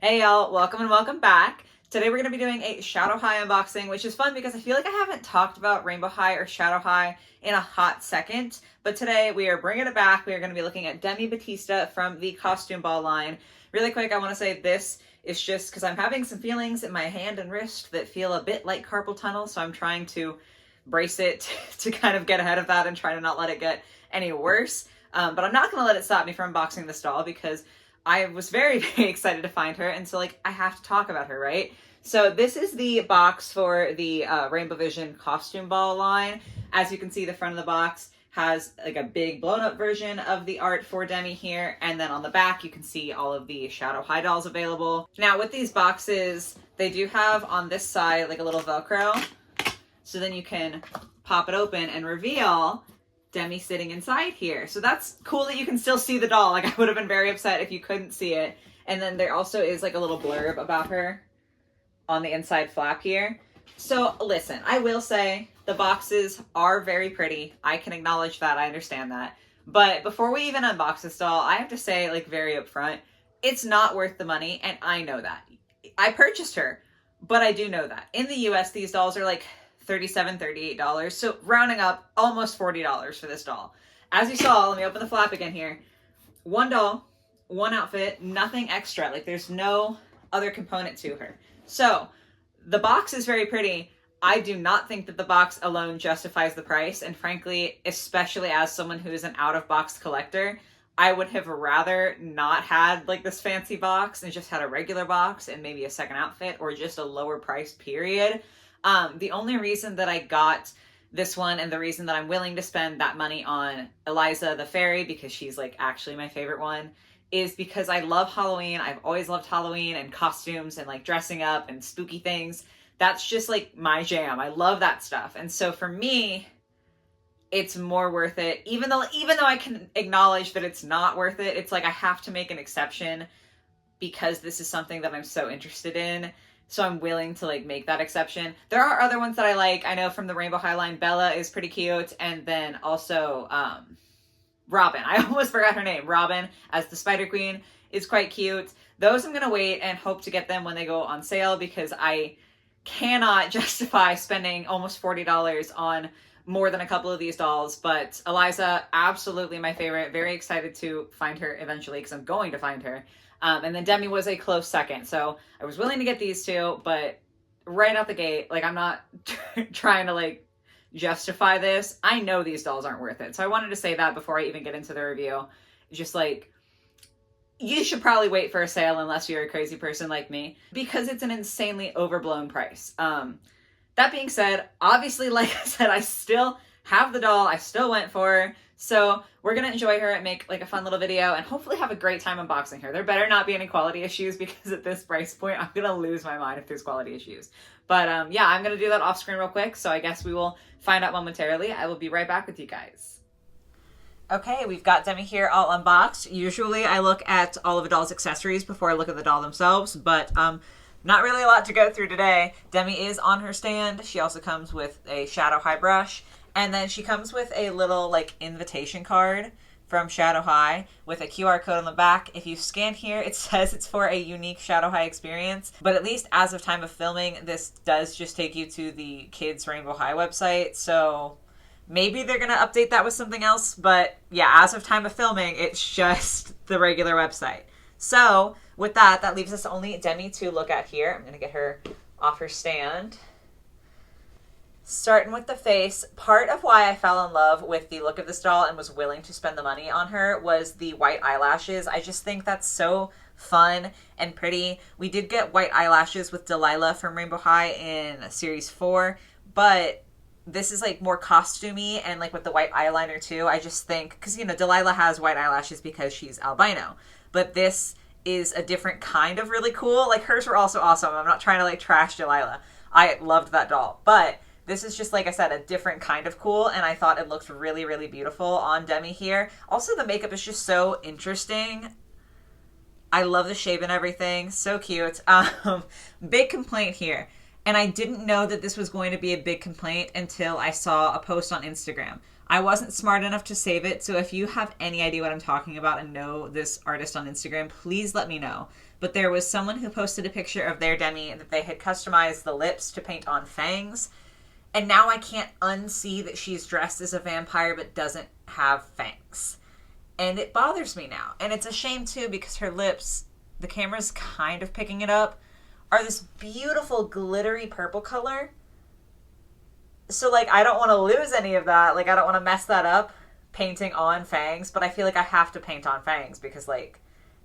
Hey y'all, welcome and welcome back. Today we're going to be doing a Shadow High unboxing, which is fun because I feel like I haven't talked about Rainbow High or Shadow High in a hot second. But today we are bringing it back. We are going to be looking at Demi Batista from the Costume Ball line. Really quick, I want to say this is just because I'm having some feelings in my hand and wrist that feel a bit like carpal tunnel, so I'm trying to brace it to kind of get ahead of that and try to not let it get any worse. But I'm not going to let it stop me from unboxing this doll because I was very, very excited to find her, and so, like, I have to talk about her, right? So this is the box for the Rainbow Vision Costume Ball line. As you can see, the front of the box has, like, a big blown-up version of the art for Demi here, and then on the back, you can see all of the Shadow High dolls available. Now, with these boxes, they do have, on this side, like, a little Velcro, so then you can pop it open and reveal Demi sitting inside here. So that's cool that you can still see the doll. Like, I would have been very upset if you couldn't see it. And then there also is like a little blurb about her on the inside flap here. So listen, I will say the boxes are very pretty. I can acknowledge that. I understand that. But before we even unbox this doll, I have to say, like, very upfront, it's not worth the money, and I know that. I purchased her, but I do know that. In the US, these dolls are like $37, $38. So rounding up, almost $40 for this doll. As you saw, let me open the flap again here. One doll, one outfit, nothing extra. Like, there's no other component to her. So the box is very pretty. I do not think that the box alone justifies the price. And frankly, especially as someone who is an out-of-box collector, I would have rather not had like this fancy box and just had a regular box and maybe a second outfit or just a lower price period. The only reason that I got this one and the reason that I'm willing to spend that money on Eliza the Faery, because she's like actually my favorite one, is because I love Halloween. I've always loved Halloween and costumes and like dressing up and spooky things. That's just like my jam. I love that stuff. And so for me, it's more worth it. Even though I can acknowledge that it's not worth it, it's like I have to make an exception because this is something that I'm so interested in. So I'm willing to like make that exception. There are other ones that I like. I know from the Rainbow High line, Bella is pretty cute. And then also Robin. I almost forgot her name. Robin as the Spider Queen is quite cute. Those I'm going to wait and hope to get them when they go on sale because I cannot justify spending almost $40 on more than a couple of these dolls. But Eliza, absolutely my favorite. Very excited to find her eventually because I'm going to find her. And then Demi was a close second. So I was willing to get these two, but right out the gate, like, I'm not trying to like justify this. I know these dolls aren't worth it. So I wanted to say that before I even get into the review. Just like, you should probably wait for a sale unless you're a crazy person like me, because it's an insanely overblown price. That being said, obviously, like I said, I still have the doll. I still went for her. So we're going to enjoy her and make like a fun little video and hopefully have a great time unboxing her. There better not be any quality issues because at this price point, I'm going to lose my mind if there's quality issues. But yeah, I'm going to do that off screen real quick. So I guess we will find out momentarily. I will be right back with you guys. Okay, we've got Demi here all unboxed. Usually I look at all of a doll's accessories before I look at the doll themselves, but not really a lot to go through today. Demi is on her stand. She also comes with a Shadow High brush. And then she comes with a little like invitation card from Shadow High with a QR code on the back. If you scan here, it says it's for a unique Shadow High experience. But at least as of time of filming, this does just take you to the Kids Rainbow High website. So maybe they're going to update that with something else. But yeah, as of time of filming, it's just the regular website. So with that, that leaves us only Demi to look at here. I'm going to get her off her stand. Starting with the face, part of why I fell in love with the look of this doll and was willing to spend the money on her was the white eyelashes. I just think that's so fun and pretty. We did get white eyelashes with Delilah from Rainbow High in Series 4, but this is like more costumey and like with the white eyeliner too. I just think, because, you know, Delilah has white eyelashes because she's albino, but this is a different kind of really cool. Like, hers were also awesome. I'm not trying to like trash Delilah. I loved that doll, but this is just, like I said, a different kind of cool, and I thought it looked really, really beautiful on Demi here. Also, the makeup is just so interesting. I love the shape and everything. So cute. Big complaint here. And I didn't know that this was going to be a big complaint until I saw a post on Instagram. I wasn't smart enough to save it, so if you have any idea what I'm talking about and know this artist on Instagram, please let me know. But there was someone who posted a picture of their Demi that they had customized the lips to paint on fangs, and now I can't unsee that she's dressed as a vampire but doesn't have fangs. And it bothers me now. And it's a shame, too, because her lips, the camera's kind of picking it up, are this beautiful glittery purple color. So, like, I don't want to lose any of that. Like, I don't want to mess that up painting on fangs, but I feel like I have to paint on fangs because, like,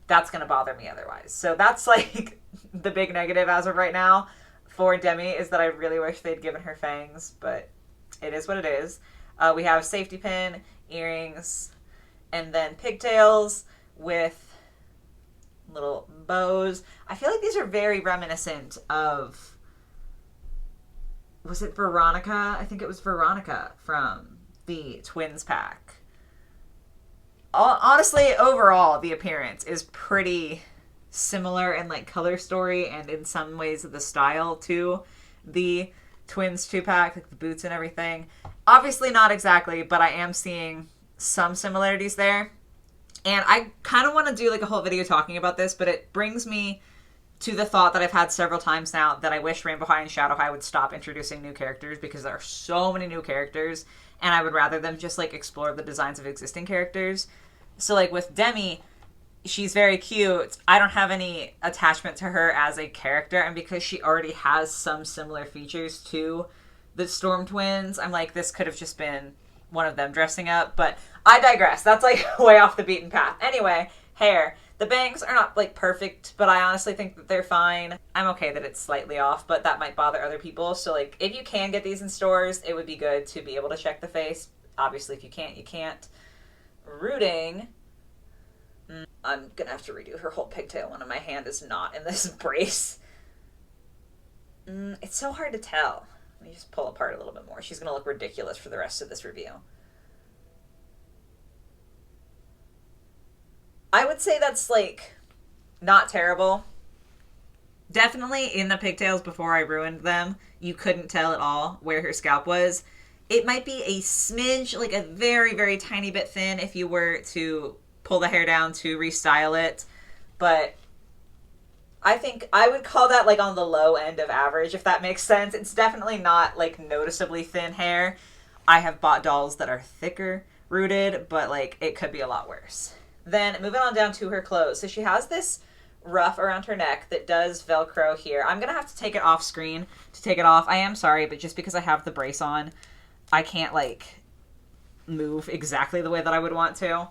that's going to bother me otherwise. So that's, like, the big negative as of right now for Demi, is that I really wish they'd given her fangs, but it is what it is. We have safety pin, earrings, and then pigtails with little bows. I feel like these are very reminiscent of... Was it Veronica? I think it was Veronica from the Twins pack. Honestly, overall, the appearance is pretty similar in like color story and in some ways the style to the Twins 2-pack, like the boots and everything. Obviously not exactly, but I am seeing some similarities there. And I kind of want to do like a whole video talking about this, but it brings me to the thought that I've had several times now that I wish Rainbow High and Shadow High would stop introducing new characters, because there are so many new characters and I would rather them just like explore the designs of existing characters. So like with Demi, she's very cute. I don't have any attachment to her as a character, and because she already has some similar features to the Storm Twins, I'm like, this could have just been one of them dressing up, but I digress. That's like way off the beaten path. Anyway, hair. The bangs are not like perfect, but I honestly think that they're fine. I'm okay that it's slightly off, but that might bother other people. So like if you can get these in stores, it would be good to be able to check the face. Obviously, if you can't, you can't. Rooting. I'm gonna have to redo her whole pigtail one, and my hand is not in this brace. It's so hard to tell. Let me just pull apart a little bit more. She's gonna look ridiculous for the rest of this review. I would say that's, like, not terrible. Definitely in the pigtails before I ruined them, you couldn't tell at all where her scalp was. It might be a smidge, like a very, very tiny bit thin if you were to pull the hair down to restyle it. But I think I would call that, like, on the low end of average, if that makes sense. It's definitely not, like, noticeably thin hair. I have bought dolls that are thicker rooted, but, like, it could be a lot worse. Then moving on down to her clothes. So she has this ruff around her neck that does Velcro here. I'm going to have to take it off screen to take it off. I am sorry, but just because I have the brace on, I can't like move exactly the way that I would want to.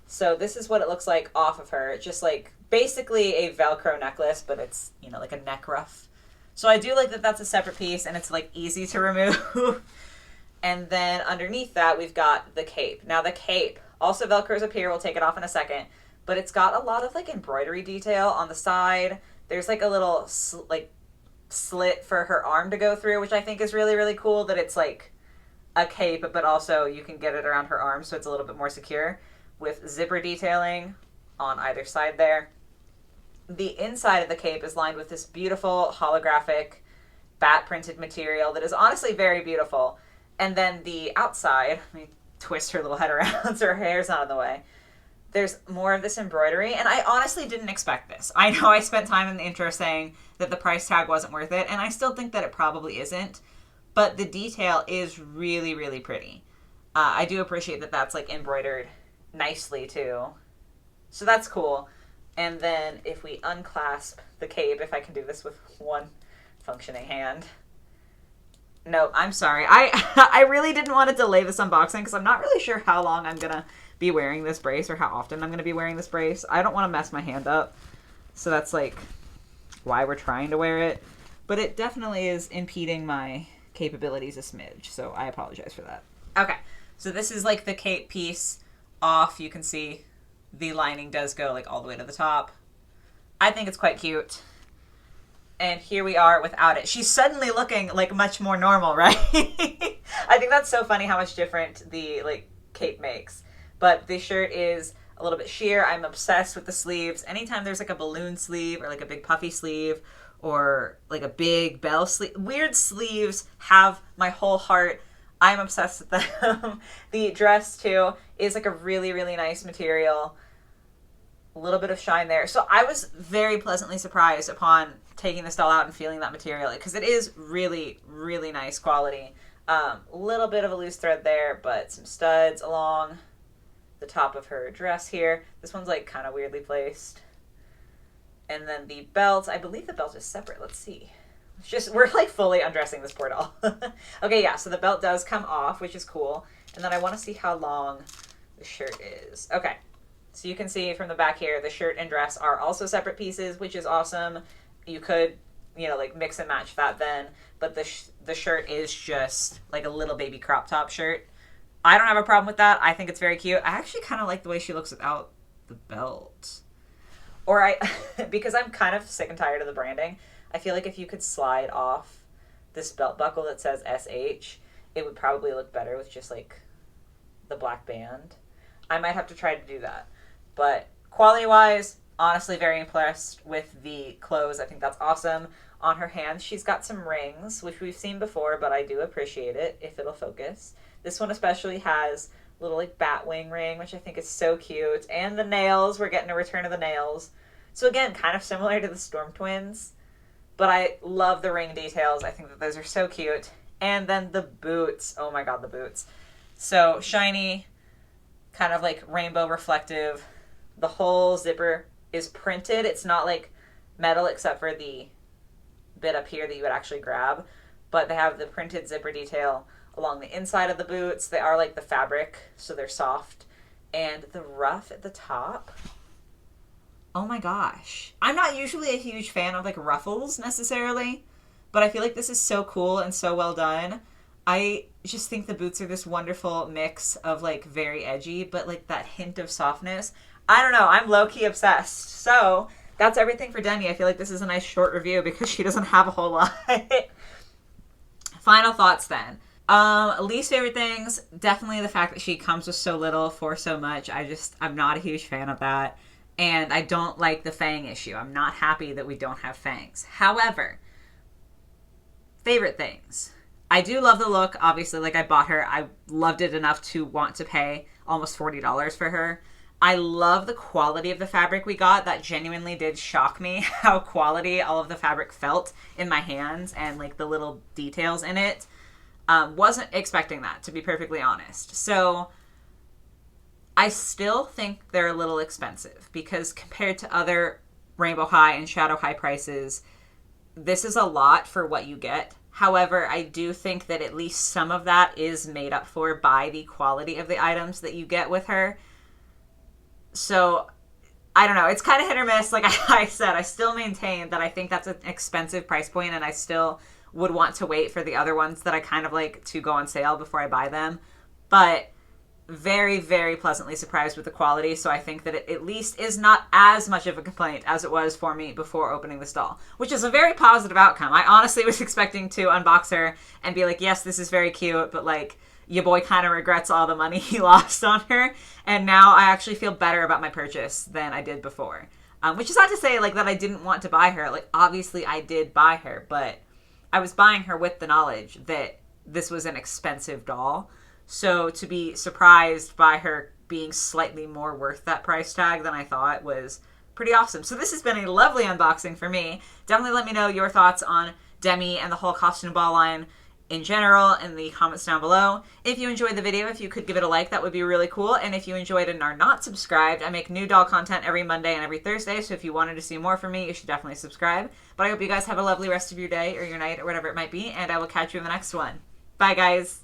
So this is what it looks like off of her. It's just like basically a Velcro necklace, but it's, you know, like a neck ruff. So I do like that that's a separate piece and it's like easy to remove. And then underneath that, we've got the cape. Now the cape also Velcros up here. We'll take it off in a second. But it's got a lot of, like, embroidery detail on the side. There's, like, a little, slit for her arm to go through, which I think is really, really cool, that it's, like, a cape, but also you can get it around her arm, so it's a little bit more secure, with zipper detailing on either side there. The inside of the cape is lined with this beautiful holographic bat-printed material that is honestly very beautiful. And then the outside, let me twist her little head around so her hair's not in the way. There's more of this embroidery, and I honestly didn't expect this. I know I spent time in the intro saying that the price tag wasn't worth it, and I still think that it probably isn't, but the detail is really, really pretty. I do appreciate that that's, like, embroidered nicely, too. So that's cool. And then if we unclasp the cape, if I can do this with one functioning hand... No, I'm sorry. I really didn't want to delay this unboxing because I'm not really sure how long I'm going to be wearing this brace or how often I'm going to be wearing this brace. I don't want to mess my hand up. So that's like why we're trying to wear it. But it definitely is impeding my capabilities a smidge. So I apologize for that. Okay. So this is like the cape piece off. You can see the lining does go like all the way to the top. I think it's quite cute. And here we are without it. She's suddenly looking like much more normal, right? I think that's so funny how much different the like cape makes. But the shirt is a little bit sheer. I'm obsessed with the sleeves. Anytime there's like a balloon sleeve or like a big puffy sleeve or like a big bell sleeve, weird sleeves have my whole heart. I'm obsessed with them. The dress, too, is like a really, really nice material. A little bit of shine there. So I was very pleasantly surprised upon taking this doll out and feeling that material, because it is really, really nice quality. A little bit of a loose thread there, but some studs along the top of her dress here. This one's like kind of weirdly placed. And then the belt, I believe the belt is separate. Let's see. It's just, we're like fully undressing this poor doll. Okay, yeah, so the belt does come off, which is cool. And then I want to see how long the shirt is. Okay, so you can see from the back here, the shirt and dress are also separate pieces, which is awesome. You could, you know, like mix and match that then. But the shirt is just like a little baby crop top shirt. I don't have a problem with that. I think it's very cute. I actually kind of like the way she looks without the belt. Or because I'm kind of sick and tired of the branding, I feel like if you could slide off this belt buckle that says SH, it would probably look better with just like the black band. I might have to try to do that. But quality-wise, honestly very impressed with the clothes. I think that's awesome. On her hands, she's got some rings, which we've seen before, but I do appreciate it if it'll focus. This one especially has a little like bat wing ring, which I think is so cute. And the nails, we're getting a return of the nails. So again, kind of similar to the Storm Twins, but I love the ring details. I think that those are so cute. And then the boots, oh my god, the boots. So shiny, kind of like rainbow reflective. The whole zipper is printed. It's not like metal except for the bit up here that you would actually grab, but they have the printed zipper detail along the inside of the boots. They are like the fabric, so they're soft. And the ruff at the top, oh my gosh. I'm not usually a huge fan of like ruffles necessarily, but I feel like this is so cool and so well done. I just think the boots are this wonderful mix of like very edgy, but like that hint of softness. I don't know, I'm low-key obsessed. So that's everything for Demi. I feel like this is a nice short review because she doesn't have a whole lot. Final thoughts then. Least favorite things, definitely the fact that she comes with so little for so much. I'm not a huge fan of that. And I don't like the fang issue. I'm not happy that we don't have fangs. However, favorite things. I do love the look. Obviously, like I bought her. I loved it enough to want to pay almost $40 for her. I love the quality of the fabric we got. That genuinely did shock me how quality all of the fabric felt in my hands and like the little details in it. Wasn't expecting that, to be perfectly honest. So I still think they're a little expensive because compared to other Rainbow High and Shadow High prices, this is a lot for what you get. However, I do think that at least some of that is made up for by the quality of the items that you get with her. So, I don't know. It's kind of hit or miss. Like I said, I still maintain that I think that's an expensive price point, and I still would want to wait for the other ones that I kind of like to go on sale before I buy them. But very, very pleasantly surprised with the quality, so I think that it at least is not as much of a complaint as it was for me before opening this doll, which is a very positive outcome. I honestly was expecting to unbox her and be like, yes, this is very cute, but like, your boy kind of regrets all the money he lost on her, and now I actually feel better about my purchase than I did before. Which is not to say like that I didn't want to buy her. Like, obviously I did buy her, but I was buying her with the knowledge that this was an expensive doll. So to be surprised by her being slightly more worth that price tag than I thought was pretty awesome. So this has been a lovely unboxing for me. Definitely let me know your thoughts on Demi and the whole costume ball line in general in the comments down below. If you enjoyed the video, if you could give it a like, that would be really cool. And if you enjoyed and are not subscribed, I make new doll content every Monday and every Thursday, so if you wanted to see more from me, you should definitely subscribe. But I hope you guys have a lovely rest of your day or your night or whatever it might be, and I will catch you in the next one. Bye, guys!